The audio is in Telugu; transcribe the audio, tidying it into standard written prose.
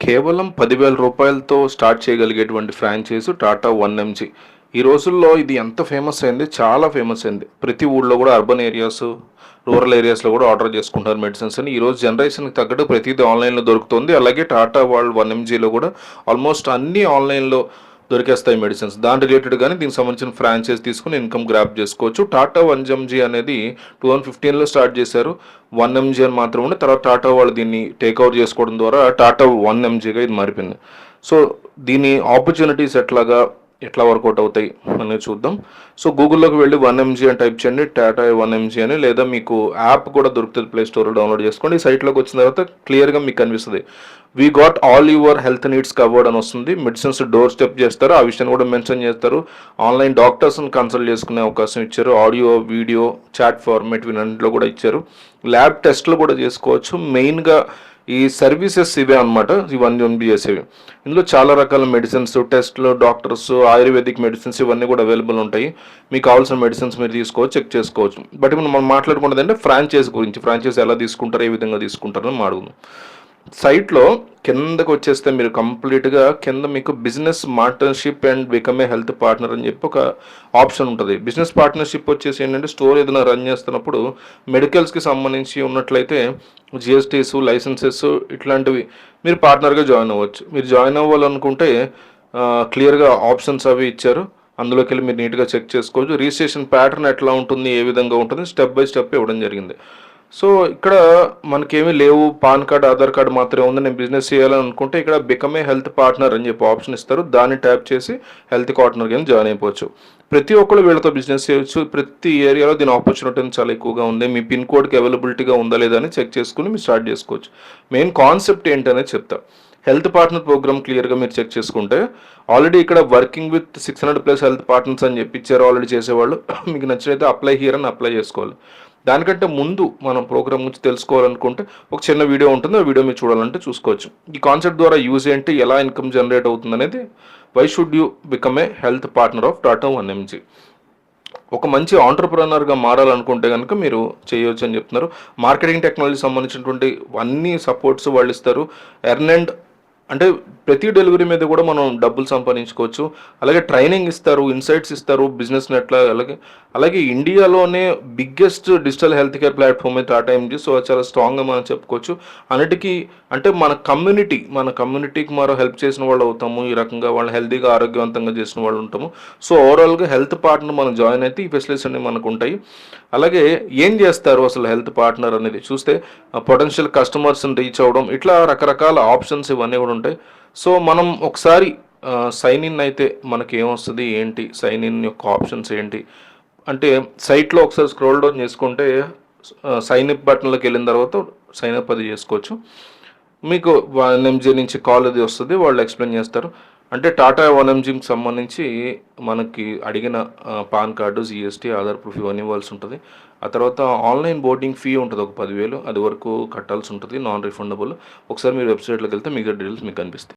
కేవలం 10,000 రూపాయలతో స్టార్ట్ చేయగలిగేటువంటి ఫ్రాంచైజ్ టాటా 1MG. ఈ రోజుల్లో ఇది ఎంత ఫేమస్ అయింది, చాలా ఫేమస్ అయింది. ప్రతి ఊళ్ళో కూడా అర్బన్ ఏరియాస్, రూరల్ ఏరియాస్లో కూడా ఆర్డర్ చేసుకుంటారు మెడిసిన్స్ అని. ఈరోజు జనరేషన్కి తగ్గట్టు ప్రతిదీ ఆన్లైన్లో దొరుకుతుంది. అలాగే టాటా వాళ్ళు 1MGలో కూడా ఆల్మోస్ట్ అన్నీ ఆన్లైన్లో దొరికేస్తాయి మెడిసిన్స్. దాని రిలేటెడ్ కానీ దీనికి సంబంధించిన ఫ్రాంచైజ్ తీసుకుని ఇన్కమ్ గ్రాప్ చేసుకోవచ్చు. టాటా 1MG అనేది 2015లో స్టార్ట్ చేశారు. 1MG అని మాత్రం ఉండి తర్వాత టాటా వాళ్ళు దీన్ని టేక్ ఓవర్ చేసుకోవడం ద్వారా టాటా 1MGగా ఇది మారిపోయింది. సో దీని ఆపర్చునిటీస్ ఎట్లా వర్కౌట్ అవుతాయి అనేది చూద్దాం. సో గూగుల్లోకి వెళ్ళి 1MG అని టైప్ చేయండి, టాటా 1MG అని, లేదా మీకు యాప్ కూడా దొరుకుతుంది, ప్లే స్టోర్లో డౌన్లోడ్ చేసుకోండి. ఈ సైట్లోకి వచ్చిన తర్వాత క్లియర్గా మీకు కనిపిస్తుంది, we got all your health needs covered అని వస్తుంది. మెడిసిన్స్ డోర్ స్టెప్ చేస్తారు, ఆ విషయాన్ని కూడా మెన్షన్ చేస్తారు. ఆన్లైన్ డాక్టర్స్ని కన్సల్ట్ చేసుకునే అవకాశం ఇచ్చారు. ఆడియో, వీడియో, చాట్ ఫార్మేట్ వీటన్నింటిలో కూడా ఇచ్చారు. ల్యాబ్ టెస్ట్లు కూడా చేసుకోవచ్చు. మెయిన్గా ఈ సర్వీసెస్ ఇవే అనమాట, ఇవన్నీ చేసేవి. ఇందులో చాలా రకాల మెడిసిన్స్, టెస్ట్లు, డాక్టర్స్, ఆయుర్వేదిక్ మెడిసిన్స్ ఇవన్నీ కూడా అవైలబుల్ ఉంటాయి. మీకు కావాల్సిన మెడిసిన్స్ మీరు తీసుకోవచ్చు, చెక్ చేసుకోవచ్చు. బట్ ఇప్పుడు మనం మాట్లాడుకున్నది అంటే ఫ్రాంచైజ్ గురించి. ఫ్రాంచైజ్ ఎలా తీసుకుంటారు, ఏ విధంగా తీసుకుంటారని మాట్లాడుకుందాం. సైట్లో కిందకు వచ్చేస్తే మీరు కంప్లీట్గా కింద మీకు business partnership and become a health partner అని చెప్పి ఒక ఆప్షన్ ఉంటుంది. బిజినెస్ పార్ట్నర్షిప్ వచ్చేసి ఏంటంటే స్టోర్ ఏదైనా రన్ చేస్తున్నప్పుడు మెడికల్స్కి సంబంధించి ఉన్నట్లయితే జిఎస్టీస్, లైసెన్సెస్ ఇట్లాంటివి మీరు పార్ట్నర్గా జాయిన్ అవ్వచ్చు. మీరు జాయిన్ అవ్వాలనుకుంటే క్లియర్గా ఆప్షన్స్ అవి ఇచ్చారు. అందులోకి వెళ్ళి మీరు నీట్గా చెక్ చేసుకోవచ్చు. రిజిస్ట్రేషన్ ప్యాటర్న్ ఎట్లా ఉంటుంది, ఏ విధంగా ఉంటుంది, స్టెప్ బై స్టెప్ ఇవ్వడం జరిగింది. సో ఇక్కడ మనకేమీ లేవు, పాన్ కార్డ్, ఆధార్ కార్డు మాత్రమే ఉంది, నేను బిజినెస్ చేయాలని అనుకుంటే ఇక్కడ బికమ్ ఏ హెల్త్ పార్ట్నర్ అని చెప్పి ఆప్షన్ ఇస్తారు. దాన్ని ట్యాప్ చేసి హెల్త్ పార్ట్నర్ కింద జాయిన్ అయిపోవచ్చు. ప్రతి ఒక్కరు వీళ్ళతో బిజినెస్ చేయొచ్చు. ప్రతి ఏరియాలో దీని ఆపర్చునిటీ చాలా ఎక్కువగా ఉంది. మీ పిన్ కోడ్కి అవైలబిలిటీగా ఉందా లేదా అని చెక్ చేసుకుని మీరు స్టార్ట్ చేసుకోవచ్చు. మెయిన్ కాన్సెప్ట్ ఏంటనేది చెప్తా. హెల్త్ పార్ట్నర్ ప్రోగ్రామ్ క్లియర్గా మీరు చెక్ చేసుకుంటే ఆల్రెడీ ఇక్కడ వర్కింగ్ విత్ 600+ హెల్త్ పార్ట్నర్స్ అని చెప్పి ఇచ్చారు ఆల్రెడీ చేసేవాళ్ళు. మీకు నచ్చినైతే అప్లై హియర్ అని అప్లై చేసుకోవాలి. దానికంటే ముందు మనం ప్రోగ్రామ్ గురించి తెలుసుకోవాలనుకుంటే ఒక చిన్న వీడియో ఉంటుంది, ఆ వీడియో మీరు చూడాలంటే చూసుకోవచ్చు. ఈ కాన్సెప్ట్ ద్వారా యూజ్ ఏంటి, ఎలా ఇన్కమ్ జనరేట్ అవుతుంది అనేది, why should you become a health partner of Tata 1MG. ఒక మంచి ఆంటర్ప్రెనర్గా మారాలనుకుంటే కనుక మీరు చేయవచ్చు అని చెప్తున్నారు. మార్కెటింగ్ టెక్నాలజీ సంబంధించినటువంటి అన్ని సపోర్ట్స్ వాళ్ళు ఇస్తారు. ఎర్న్ అండ్ అంటే ప్రతి డెలివరీ మీద కూడా మనం డబ్బులు సంపాదించుకోవచ్చు. అలాగే ట్రైనింగ్ ఇస్తారు, ఇన్సైట్స్ ఇస్తారు, బిజినెస్ని ఎట్లా. అలాగే ఇండియాలోనే biggest digital health care platform Tata MG. So చాలా స్ట్రాంగ్గా మనం చెప్పుకోవచ్చు. అన్నిటికీ అంటే మన కమ్యూనిటీకి మనం హెల్ప్ చేసిన వాళ్ళు అవుతాము. ఈ రకంగా వాళ్ళని హెల్తీగా, ఆరోగ్యవంతంగా చేసిన వాళ్ళు ఉంటాము. సో ఓవరాల్గా హెల్త్ పార్ట్నర్ మనం జాయిన్ అయితే ఈ ఫెసిలిటీస్ అన్ని మనకు ఉంటాయి. అలాగే ఏం చేస్తారు అసలు హెల్త్ పార్ట్నర్ అనేది చూస్తే, పొటెన్షియల్ కస్టమర్స్ని రీచ్ అవ్వడం, ఇట్లా రకరకాల ఆప్షన్స్ ఇవన్నీ కూడా ఉంటాయి. సో మనం ఒకసారి సైన్ ఇన్ అయితే మనకి ఏమొస్తుంది, ఏంటి సైన్ ఇన్ యొక్క ఆప్షన్స్ ఏంటి అంటే సైట్లో ఒకసారి స్క్రోల్ డౌన్ చేసుకుంటే సైన్ అప్ బటన్లోకి వెళ్ళిన తర్వాత సైన్ అప్ అది చేసుకోవచ్చు. మీకు 1MG నుంచి కాల్ అది వస్తుంది, వాళ్ళు ఎక్స్ప్లెయిన్ చేస్తారు. అంటే టాటా 1MGకి సంబంధించి మనకి అడిగిన pan card, GST, Aadhaar proof ఇవన్నీ ఇవ్వాల్సి ఉంటుంది. ఆ తర్వాత ఆన్లైన్ బోర్డింగ్ ఫీ ఉంటుంది, ఒక 10,000 అది వరకు కట్టాల్సి ఉంటుంది, నాన్ రిఫండబుల్. ఒకసారి మీరు వెబ్సైట్లోకి వెళ్తే మిగతా డీటెయిల్స్ మీకు కనిపిస్తాయి.